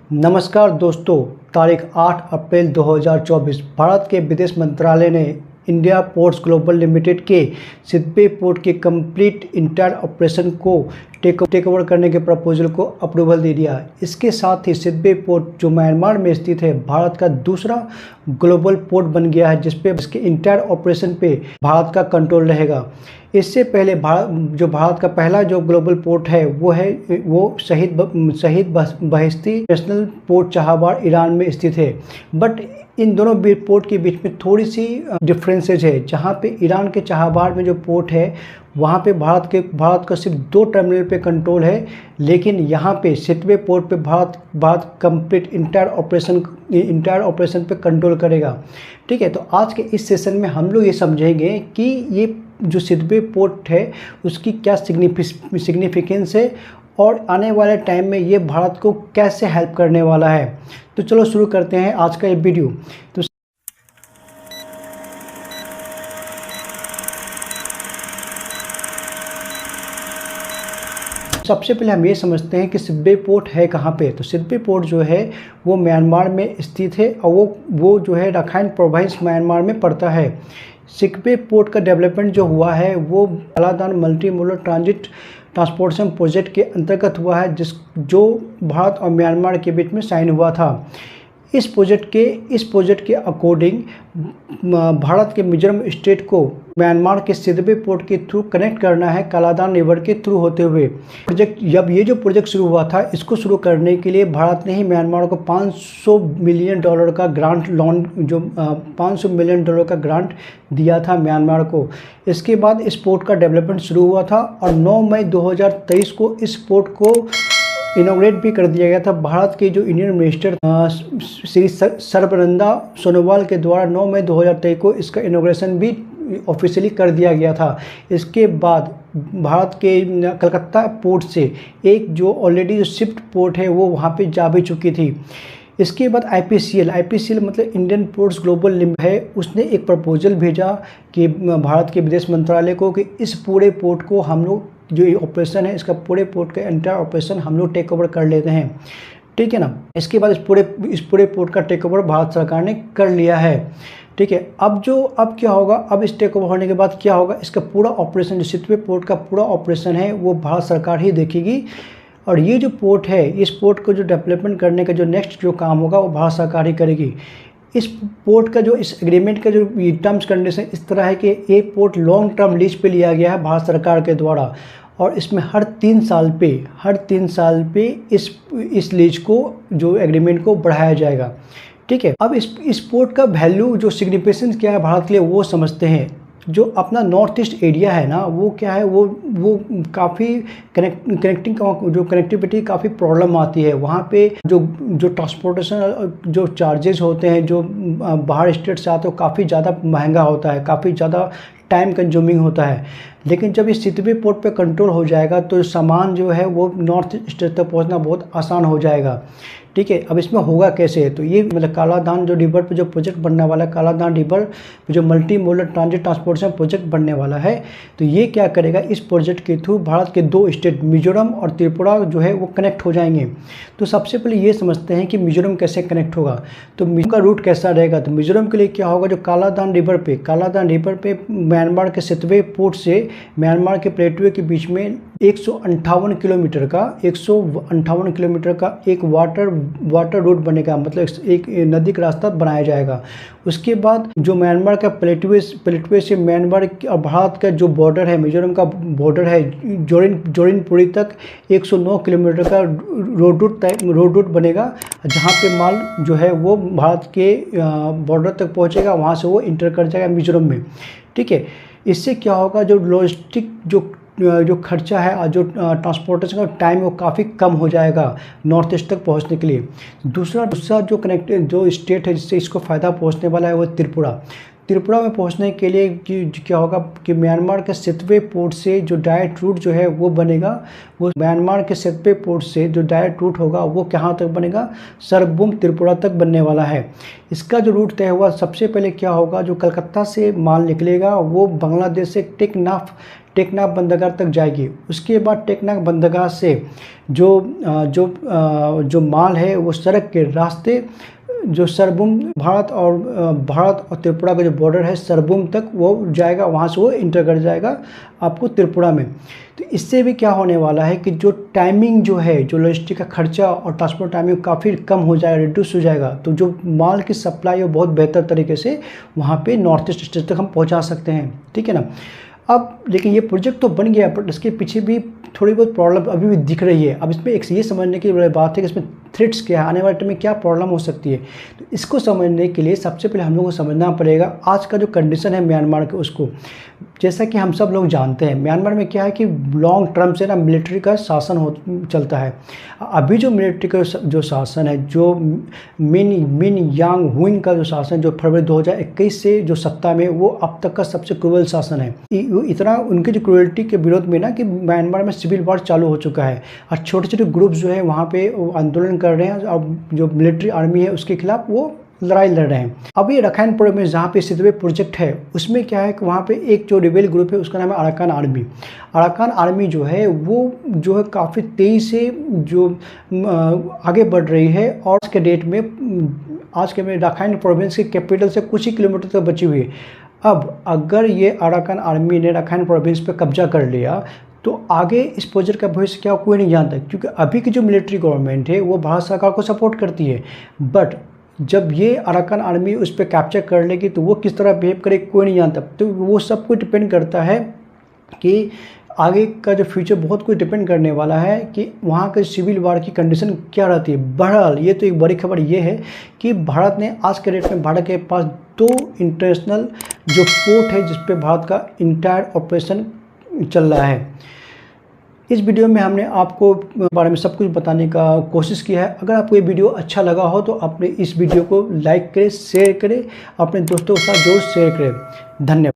नमस्कार दोस्तों, तारीख 8 अप्रैल 2024 भारत के विदेश मंत्रालय ने इंडिया पोर्ट्स ग्लोबल लिमिटेड के सिदबे पोर्ट के कंप्लीट इंटायर ऑपरेशन को टेक ओवर करने के प्रपोजल को अप्रूवल दे दिया। इसके साथ ही सिदबे पोर्ट जो म्यांमार में स्थित है, भारत का दूसरा ग्लोबल पोर्ट बन गया है, जिसपे इसके इंटायर ऑपरेशन पे भारत का कंट्रोल रहेगा। इससे पहले भारत का पहला जो ग्लोबल पोर्ट है वो शहीद बहिश्ती नेशनल पोर्ट चाहबार ईरान में स्थित है। बट इन दोनों पोर्ट के बीच में थोड़ी सी डिफरेंसेज है। जहाँ पे ईरान के चाहबार में जो पोर्ट है वहाँ पे भारत का सिर्फ 2 टर्मिनल पे कंट्रोल है, लेकिन यहाँ पे सिदबे पोर्ट पे भारत कंप्लीट इंटायर ऑपरेशन पे कंट्रोल करेगा। ठीक है, तो आज के इस सेशन में हम लोग ये समझेंगे कि ये जो सिदबे पोर्ट है उसकी क्या सिग्निफिकेंस है और आने वाले टाइम में ये भारत को कैसे हेल्प करने वाला है। तो चलो शुरू करते हैं आज का ये वीडियो। तो सबसे पहले हम ये समझते हैं कि सिदबे पोर्ट है कहाँ पे। तो सिदबे पोर्ट जो है वो म्यांमार में स्थित है और वो जो है रखाइन प्रोविंस म्यांमार में पड़ता है। सिदबे पोर्ट का डेवलपमेंट जो हुआ है वो Kaladan multi modal transportation project के अंतर्गत हुआ है, जो भारत और म्यांमार के बीच में साइन हुआ था। इस प्रोजेक्ट के अकॉर्डिंग भारत के मिजोरम स्टेट को म्यांमार के सिदबे पोर्ट के थ्रू कनेक्ट करना है, कालादान रिवर के थ्रू होते हुए। जब ये जो प्रोजेक्ट शुरू हुआ था, इसको शुरू करने के लिए भारत ने ही म्यांमार को $500 मिलियन का ग्रांट दिया था म्यांमार को। इसके बाद इस पोर्ट का डेवलपमेंट शुरू हुआ था और 9 मई 2023 को इस पोर्ट को इनॉग्रेट भी कर दिया गया था। भारत के जो इंडियन मिनिस्टर श्री सर्बानंद सोनोवाल के द्वारा 9 मई 2023 को इसका इनॉग्रेशन भी ऑफिशियली कर दिया गया था। इसके बाद भारत के कलकत्ता पोर्ट से एक जो ऑलरेडी जो शिफ्ट पोर्ट है वो वहाँ पे जा भी चुकी थी। इसके बाद आईपीसीएल मतलब इंडियन पोर्ट्स ग्लोबल लिमिटेड है, उसने एक प्रपोजल भेजा कि भारत के विदेश मंत्रालय को कि इस पूरे पोर्ट को हम लोग जो ये ऑपरेशन है, इसका पूरे पोर्ट का एंटायर ऑपरेशन हम लोग टेक ओवर कर लेते हैं। ठीक है ना। इसके बाद इस पूरे पोर्ट का टेक ओवर भारत सरकार ने कर लिया है। ठीक है, अब क्या होगा, अब इस टेक ओवर होने के बाद क्या होगा, इसका पूरा ऑपरेशन जो सिदबे पोर्ट का पूरा ऑपरेशन है वो भारत सरकार ही देखेगी। और ये जो पोर्ट है, इस पोर्ट को जो डेवलपमेंट करने का जो नेक्स्ट जो काम होगा वो भारत सरकार ही करेगी। इस पोर्ट का इस एग्रीमेंट का जो टर्म्स कंडीशन इस तरह है कि ये पोर्ट लॉन्ग टर्म लीज पे लिया गया है भारत सरकार के द्वारा, और इसमें हर 3 साल पे इस लीज को जो एग्रीमेंट को बढ़ाया जाएगा। ठीक है, अब इस पोर्ट का वैल्यू जो सिग्निफिकेंस क्या है भारत के लिए वो समझते हैं। जो अपना नॉर्थ ईस्ट एरिया है ना, वो क्या है, वो काफ़ी कनेक्टिविटी काफ़ी प्रॉब्लम आती है। वहाँ पे जो ट्रांसपोर्टेशन जो चार्जेस होते हैं, जो बाहर स्टेट से आते हैं, काफ़ी ज़्यादा महंगा होता है, काफ़ी ज़्यादा टाइम कंज्यूमिंग होता है। लेकिन जब इस सिदबे पोर्ट पे कंट्रोल हो जाएगा तो सामान जो है वो नॉर्थ स्टेट तक पहुंचना बहुत आसान हो जाएगा। ठीक है, अब इसमें होगा कैसे, तो ये मतलब कालादान जो रिवर पे जो प्रोजेक्ट बनने वाला है, कालादान रिवर पे जो मल्टी मोडल ट्रांसपोर्टेशन प्रोजेक्ट बनने वाला है, तो ये क्या करेगा, इस प्रोजेक्ट के थ्रू भारत के 2 स्टेट मिजोरम और त्रिपुरा जो है वो कनेक्ट हो जाएंगे। तो सबसे पहले ये समझते हैं कि मिजोरम कैसे कनेक्ट होगा। तो मिजोरम का रूट कैसा रहेगा, तो मिजोरम के लिए क्या होगा, जो कालादान रिवर पे म्यांमार के सिदबे पोर्ट से म्यांमार के प्लेटवे के बीच में 158 किलोमीटर का एक वाटर रूट बनेगा, मतलब एक नदी का रास्ता बनाया जाएगा। उसके बाद जो म्यांमार का प्लेटवे से म्यांमार और भारत का जो बॉर्डर है, मिजोरम का बॉर्डर है, जोरिनपुरी तक 109 किलोमीटर का रोड रूट बनेगा, जहाँ पे माल जो है वो भारत के बॉर्डर तक पहुँचेगा, वहाँ से वो इंटर कर जाएगा मिजोरम में। ठीक है, इससे क्या होगा, जो लॉजिस्टिक जो खर्चा है और जो ट्रांसपोर्टेशन का टाइम वो काफ़ी कम हो जाएगा नॉर्थ ईस्ट तक पहुंचने के लिए। दूसरा जो स्टेट है जिससे इसको फ़ायदा पहुंचने वाला है वो त्रिपुरा। त्रिपुरा में पहुंचने के लिए क्या होगा कि म्यांमार के सितवे पोर्ट से जो डायरेक्ट रूट जो है वो बनेगा, वो म्यांमार के सितवे पोर्ट से जो डायरेक्ट रूट होगा वो कहाँ तक बनेगा, सरबुम त्रिपुरा तक बनने वाला है। इसका जो रूट तय हुआ, सबसे पहले क्या होगा, जो कलकत्ता से माल निकलेगा वो बांग्लादेश से टेकनाफ बंदरगाह तक जाएगी। उसके बाद टेकनाफ बंदरगाह से जो माल है वो सड़क के रास्ते जो सरबुम भारत और त्रिपुरा का जो बॉर्डर है सरबुम तक वो जाएगा, वहाँ से वो इंटर कर जाएगा आपको त्रिपुरा में। तो इससे भी क्या होने वाला है कि जो टाइमिंग जो है, जो लॉजिस्टिक का खर्चा और ट्रांसपोर्ट टाइमिंग काफ़ी कम हो जाएगा, रिड्यूस हो जाएगा। तो जो माल की सप्लाई है बहुत बेहतर तरीके से वहाँ पे नॉर्थ ईस्ट स्टेट तक हम पहुँचा सकते हैं, ठीक है ना। अब लेकिन ये प्रोजेक्ट तो बन गया, बट इसके पीछे भी थोड़ी बहुत प्रॉब्लम अभी भी दिख रही है। अब इसमें एक ये समझने की बात है कि इसमें थ्रेट्स क्या है, आने वाले टाइम में क्या प्रॉब्लम हो सकती है। तो इसको समझने के लिए सबसे पहले हम लोगों को समझना पड़ेगा आज का जो कंडीशन है म्यांमार के उसको। जैसा कि हम सब लोग जानते हैं म्यांमार में क्या है कि लॉन्ग टर्म से ना मिलिट्री का शासन चलता है। अभी जो मिलिट्री का जो शासन है, जो मिन यांग हुइंग का जो शासन जो फरवरी 2021 से जो सत्ता में, वो अब तक का सबसे क्रूअल शासन है। इतना उनकी जो क्रूअल्टी के विरोध में ना कि म्यांमार में सिविल वॉर चालू हो चुका है और छोटे छोटे ग्रुप्स जो है वहाँ पे आंदोलन कर रहे हैं और जो मिलिट्री आर्मी है उसके खिलाफ वो लड़ाई लड़ रहे हैं। अब ये रखाइन प्रोविंस में जहाँ पे सितवे प्रोजेक्ट है उसमें क्या है कि वहाँ पे एक जो रिबेल ग्रुप है उसका नाम है अराकान आर्मी। अराकान आर्मी जो है वो जो है काफ़ी तेज़ी से जो आगे बढ़ रही है और आज के डेट में रखाइन प्रोविंस के कैपिटल से कुछ ही किलोमीटर तक बची हुई है। अब अगर ये अराकान आर्मी ने रखाइन प्रोविंस पे कब्जा कर लिया तो आगे इस प्रोजेक्ट का भविष्य क्या कोई नहीं जानता, क्योंकि अभी की जो मिलिट्री गवर्नमेंट है वो भारत सरकार को सपोर्ट करती है। बट जब ये अराकान आर्मी उस पर कैप्चर कर लेगी तो वो किस तरह बिहेव करे कोई नहीं जानता। तो वो सब कुछ डिपेंड करता है कि आगे का जो फ्यूचर बहुत कुछ डिपेंड करने वाला है कि वहाँ के सिविल वार की कंडीशन क्या रहती है। बहरहाल ये तो एक बड़ी खबर ये है कि भारत ने आज के डेट में भारत के पास 2 इंटरनेशनल जो पोर्ट है जिस पे भारत का इंटायर ऑपरेशन चल रहा है। इस वीडियो में हमने आपको बारे में सब कुछ बताने का कोशिश किया है। अगर आपको ये वीडियो अच्छा लगा हो तो अपने इस वीडियो को लाइक करें, शेयर करें, अपने दोस्तों के साथ जरूर शेयर करें। धन्यवाद।